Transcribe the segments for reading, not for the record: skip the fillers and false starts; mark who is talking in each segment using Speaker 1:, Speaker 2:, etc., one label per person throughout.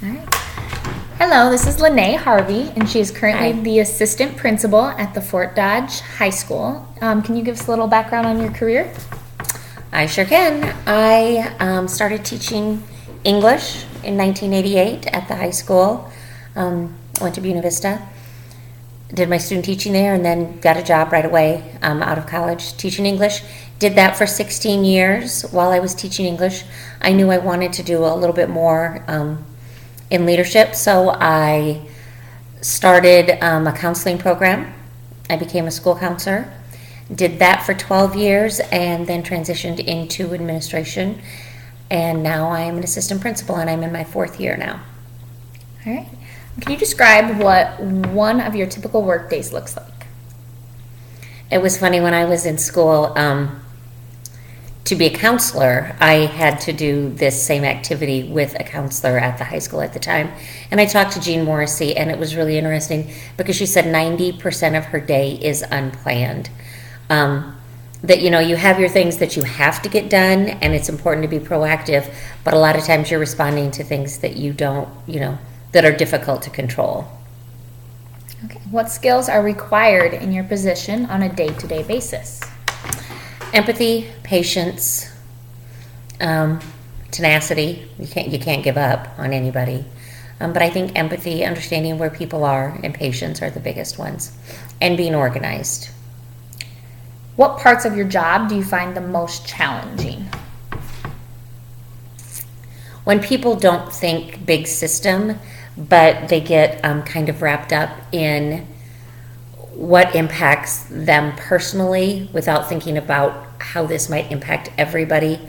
Speaker 1: All right. Hello, this is Lene Harvey, and she is currently
Speaker 2: Hi.
Speaker 1: the assistant principal at the Fort Dodge High School. Can you give us a little background on your career?
Speaker 2: I sure can. I started teaching English in 1988 at the high school. Went to Buena Vista, did my student teaching there, and then got a job right away out of college teaching English. Did that for 16 years while I was teaching English. I knew I wanted to do a little bit more in leadership, so I started a counseling program. I became a school counselor. Did that for 12 years and then transitioned into administration. And now I am an assistant principal and I'm in my 4th year now.
Speaker 1: All right. Can you describe what one of your typical work days looks like?
Speaker 2: It was funny when I was in school. To be a counselor, I had to do this same activity with a counselor at the high school at the time. And I talked to Jean Morrissey, and it was really interesting because she said 90% of her day is unplanned. That, you have your things that you have to get done, and it's important to be proactive, but a lot of times you're responding to things that you don't, that are difficult to control.
Speaker 1: Okay. What skills are required in your position on a day-to-day basis?
Speaker 2: Empathy, patience, tenacity. You can't give up on anybody. But I think empathy, understanding where people are, and patience are the biggest ones. And being organized.
Speaker 1: What parts of your job do you find the most challenging?
Speaker 2: When people don't think big system, but they get kind of wrapped up in what impacts them personally without thinking about how this might impact everybody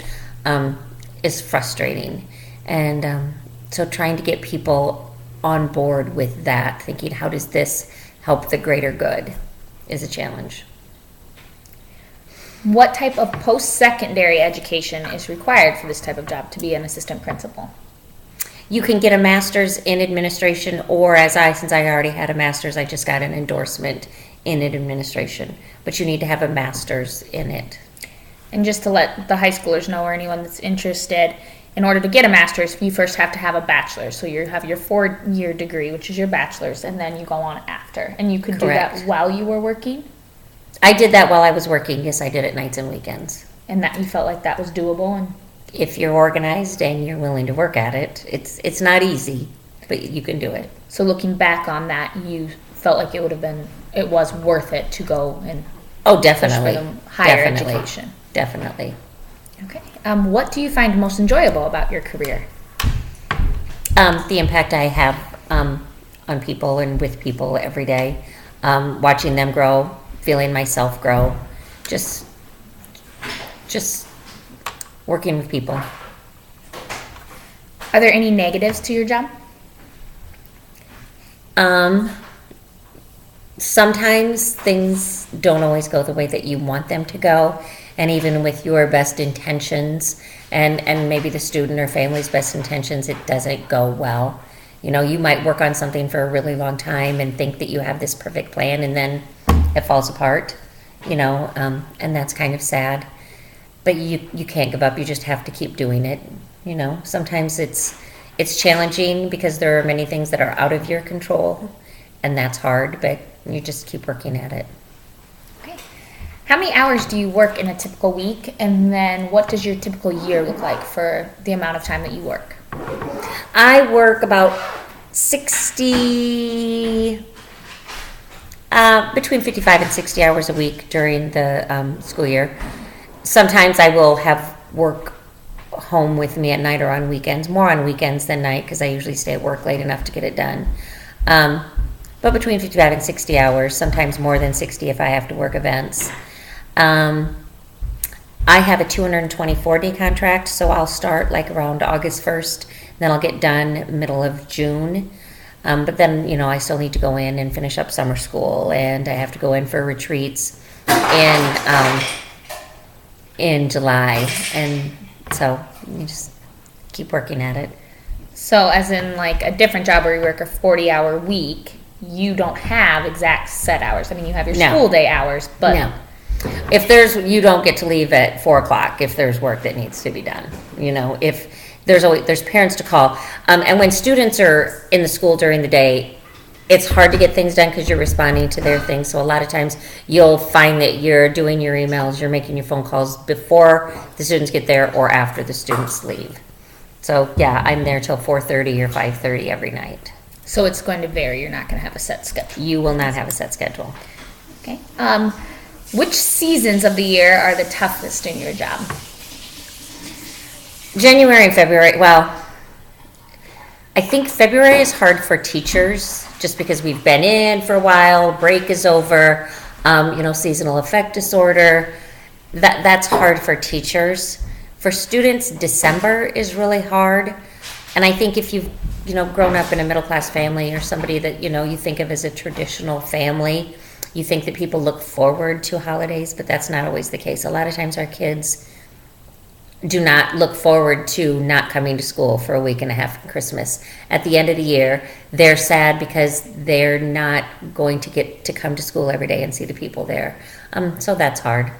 Speaker 2: is frustrating. And so trying to get people on board with that, thinking how does this help the greater good, is a challenge.
Speaker 1: What type of post-secondary education is required for this type of job to be an assistant principal?
Speaker 2: You can get a master's in administration, or since I already had a master's, I just got an endorsement in administration. But you need to have a master's in it.
Speaker 1: And just to let the high schoolers know, or anyone that's interested, in order to get a master's, you first have to have a bachelor's. So you have your 4-year degree, which is your bachelor's, and then you go on after. And you could
Speaker 2: Correct.
Speaker 1: do that while you were working?
Speaker 2: I did that while I was working. Yes, I did it nights and weekends.
Speaker 1: And that you felt like that was doable? And
Speaker 2: if you're organized and you're willing to work at it, it's not easy, but you can do it.
Speaker 1: so looking back on that, you felt like it was worth it to go and
Speaker 2: Oh, definitely.
Speaker 1: push for the higher
Speaker 2: Definitely.
Speaker 1: education.
Speaker 2: Definitely.
Speaker 1: Okay. What do you find most enjoyable about your career?
Speaker 2: The impact I have on people and with people every day, watching them grow, feeling myself grow, just working with people.
Speaker 1: Are there any negatives to your job?
Speaker 2: Sometimes things don't always go the way that you want them to go, and even with your best intentions and maybe the student or family's best intentions, it doesn't go well. You might work on something for a really long time and think that you have this perfect plan, and then it falls apart, and that's kind of sad. But you can't give up. You just have to keep doing it. Sometimes it's challenging because there are many things that are out of your control, and that's hard, but you just keep working at it.
Speaker 1: Okay. How many hours do you work in a typical week? And then what does your typical year look like for the amount of time that you work?
Speaker 2: I work about 60, between 55 and 60 hours a week during the school year. Sometimes I will have work home with me at night or on weekends, more on weekends than night because I usually stay at work late enough to get it done. But between 55 and 60 hours, sometimes more than 60 if I have to work events. I have a 224-day contract, so I'll start like around August 1st, then I'll get done middle of June. But then, I still need to go in and finish up summer school, and I have to go in for retreats in July, and so you just keep working at it.
Speaker 1: So as in like a different job where you work a 40-hour week, you don't have exact set hours. I mean, you have your
Speaker 2: No.
Speaker 1: school day hours, but
Speaker 2: No. You don't get to leave at 4:00 if there's work that needs to be done. If there's parents to call. And when students are in the school during the day, it's hard to get things done because you're responding to their things. So a lot of times you'll find that you're doing your emails, you're making your phone calls before the students get there or after the students leave. So yeah, I'm there till 4:30 or 5:30 every night.
Speaker 1: So it's going to vary. You're not going to have a set schedule.
Speaker 2: You will not have a set schedule.
Speaker 1: Okay. Which seasons of the year are the toughest in your job?
Speaker 2: January and February, well, I think February is hard for teachers just because we've been in for a while, break is over, seasonal affect disorder. That's hard for teachers. For students, December is really hard. And I think if you've, grown up in a middle class family or somebody that, you think of as a traditional family, you think that people look forward to holidays, but that's not always the case. A lot of times our kids do not look forward to not coming to school for a week and a half for Christmas. At the end of the year, they're sad because they're not going to get to come to school every day and see the people there. So that's hard.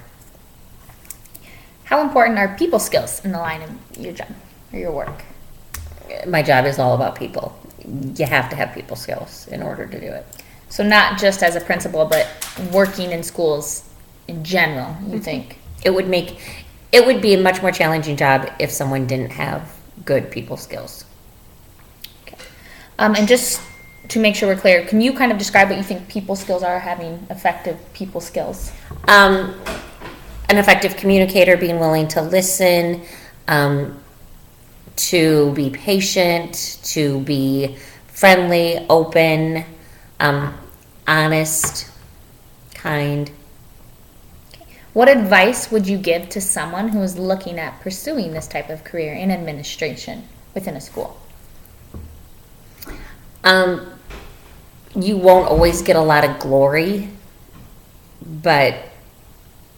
Speaker 1: How important are people skills in the line of your job or your work?
Speaker 2: My job is all about people. You have to have people skills in order to do it.
Speaker 1: So not just as a principal, but working in schools in general, you think?
Speaker 2: It would be a much more challenging job if someone didn't have good people skills.
Speaker 1: Okay. And just to make sure we're clear, can you kind of describe what you think people skills are, having effective people skills?
Speaker 2: An effective communicator, being willing to listen, to be patient, to be friendly, open, honest, kind.
Speaker 1: What advice would you give to someone who is looking at pursuing this type of career in administration within a school?
Speaker 2: You won't always get a lot of glory, but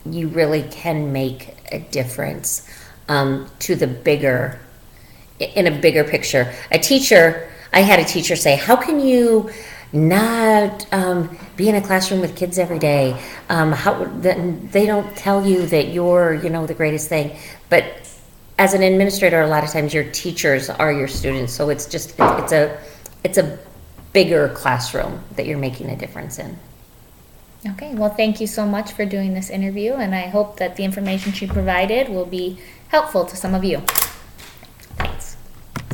Speaker 2: you really can make a difference in a bigger picture. I had a teacher say, how can you not be in a classroom with kids every day? They don't tell you that you're, the greatest thing. But as an administrator, a lot of times your teachers are your students. So it's a bigger classroom that you're making a difference in.
Speaker 1: Okay, well, thank you so much for doing this interview, and I hope that the information she provided will be helpful to some of you.